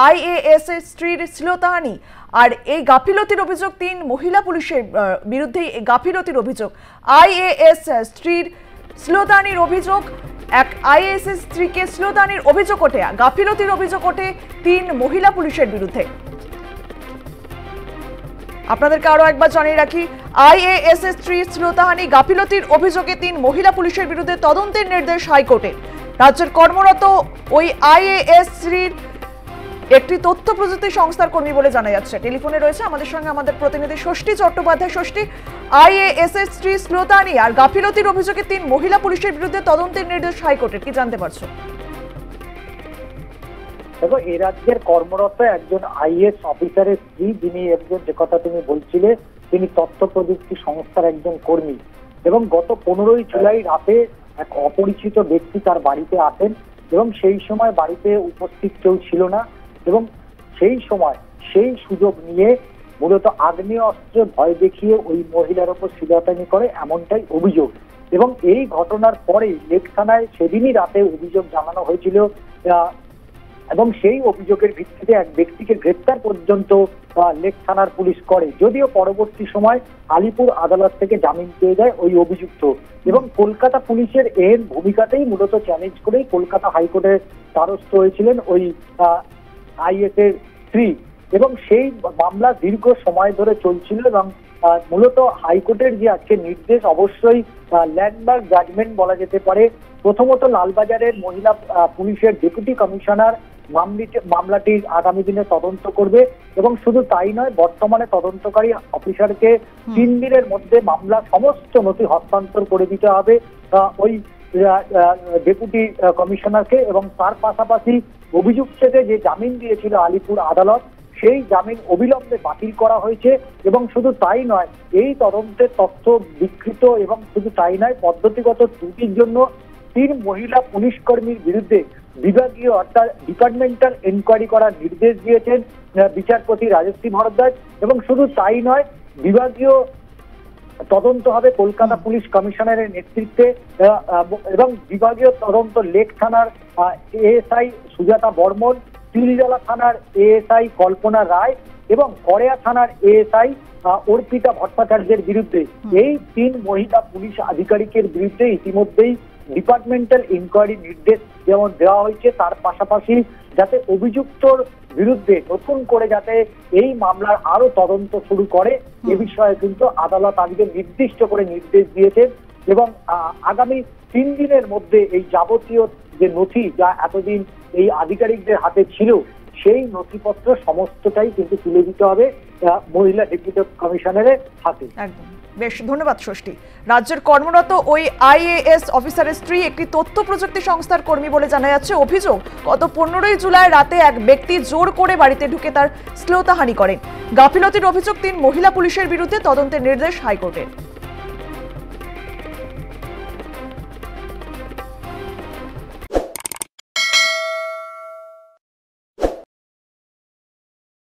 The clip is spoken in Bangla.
আইএএস এর স্ত্রীর শ্লীলতাহানি আর এই গাফিলতির অভিযোগ 3 মহিলা পুলিশের বিরুদ্ধে। গাফিলতির অভিযোগ, আইএএস স্ত্রীর শ্লীলতাহানির অভিযোগ, এক আইএএস এর স্ত্রীকে শ্লীলতাহানির অভিযোগ ওঠে, গাফিলতির অভিযোগ ওঠে 3 মহিলা পুলিশের বিরুদ্ধে। আপনাদেরকে আরো একবার জানিয়ে রাখি, আইএএস এর স্ত্রীর শ্লীলতাহানি গাফিলতির অভিযোগে 3 মহিলা পুলিশের বিরুদ্ধে তদন্তের নির্দেশ হাইকোর্টে। রাজ্যের কর্মরত ওই আইএএস স্ত্রীর একটি তথ্য প্রযুক্তি সংস্থার কর্মী বলে জানা যাচ্ছে। টেলিফোনে রয়েছে আমাদের সঙ্গে আমাদের প্রতিনিধি ষষ্ঠী চট্টোপাধ্যায়। ষষ্ঠী, আইএএস এর স্ত্রী শ্লীলতাহানি আর গাফিলতির অভিযোগে 3 মহিলা পুলিশের বিরুদ্ধে তদন্তের নির্দেশ হাইকোর্টের, কি জানতে পারছো? দেখো, এই রাজ্যের কর্মরত একজন আইএএস অফিসারের স্ত্রী, যিনি একজন, যে কথা তুমি বলছিলে, তিনি তথ্য প্রযুক্তি সংস্থার একজন কর্মী, এবং গত 15ই জুলাই রাতে এক অপরিচিত ব্যক্তি তার বাড়িতে আসেন এবং সেই সময় বাড়িতে উপস্থিত কেউ ছিল না, এবং সেই সময় সেই সুযোগ নিয়ে মূলত আগ্নেয় অস্ত্রে ভয় দেখিয়ে ওই মহিলার ওপর শ্লীলতাহানি করে, এমনটাই অভিযোগ। এবং এই ঘটনার পরেই লেক থানায় সেদিনই রাতে অভিযোগ জানানো হয়েছিল, এবং সেই অভিযোগের ভিত্তিতে এক ব্যক্তিকে গ্রেপ্তার পর্যন্ত লেক থানার পুলিশ করে, যদিও পরবর্তী সময় আলিপুর আদালত থেকে জামিন পেয়ে যায় ওই অভিযুক্ত। এবং কলকাতা পুলিশের এর ভূমিকাতেই মূলত চ্যালেঞ্জ করেই কলকাতা হাইকোর্টের দ্বারস্থ হয়েছিলেন ওই আইএএস এর স্ত্রী, এবং সেই মামলা দীর্ঘ সময় ধরে চলছিল। এবং মূলত হাইকোর্টের যে আজকে নির্দেশ, অবশ্যই ল্যান্ডমার্ক জাজমেন্ট বলা যেতে পারে। প্রথমত লালবাজারের মহিলা পুলিশের ডেপুটি কমিশনার মামলাটির আগামী দিনে তদন্ত করবে, এবং শুধু তাই নয়, বর্তমানে তদন্তকারী অফিসারকে 3 দিনের মধ্যে মামলা সমস্ত নথি হস্তান্তর করে দিতে হবে ওই ডেপুটি কমিশনারকে। এবং তার পাশাপাশি অভিযুক্তকে যে জামিন দিয়েছিল আলিপুর আদালত, সেই জামিন অবিলম্বে বাতিল করা হয়েছে। এবং শুধু তাই নয়, এই তদন্তের তথ্য বিকৃত, এবং শুধু তাই নয়, পদ্ধতিগত ত্রুটির জন্য 3 মহিলা পুলিশ কর্মীর বিরুদ্ধে বিভাগীয় অর্থাৎ ডিপার্টমেন্টাল এনকোয়ারি করার নির্দেশ দিয়েছেন বিচারপতি রাজশ্রী ভরদ্বাজ। এবং শুধু তাই নয়, বিভাগীয় তদন্ত হবে কলকাতা পুলিশ কমিশনারের নেতৃত্বে, এবং বিভাগীয় তদন্ত লেক থানার এএসআই সুজাতা বর্মন, তিলজলা থানার এএসআই কল্পনা রায় এবং কড়েয়া থানার এএসআই অর্পিতা ভট্টাচার্যের বিরুদ্ধে। এই 3 মহিলা পুলিশ আধিকারিকের বিরুদ্ধে ইতিমধ্যেই ডিপার্টমেন্টাল ইনকোয়ারি নির্দেশ যেমন দেওয়া হয়েছে, তার পাশাপাশি যাতে অভিযুক্তর বিরুদ্ধে নতুন করে যাতে এই মামলার আরো তদন্ত শুরু করে, এ বিষয়ে কিন্তু আদালত আজকে নির্দিষ্ট করে নির্দেশ দিয়েছেন। এবং আগামী 3 দিনের মধ্যে এই যাবতীয় যে নথি, যা এতদিন এই আধিকারিকদের হাতে ছিল, সেই নথিপত্র সমস্তটাই কিন্তু তুলে দিতে হবে মহিলা ডেপুটি কমিশনারের হাতে। একদম, বেশ, ধন্যবাদ ষষ্ঠী। রাজ্যের কর্মরত ওই আইএএস অফিসারের স্ত্রী একটি তথ্য প্রযুক্তি সংস্থার কর্মী বলে জানা যাচ্ছে। অভিযোগ, গত 15ই জুলাই রাতে এক ব্যক্তি জোর করে বাড়িতে ঢুকে তার শ্লীলতাহানি করেন। গাফিলতির অভিযোগ 3 মহিলা পুলিশের বিরুদ্ধে, তদন্তের নির্দেশ হাইকোর্টের।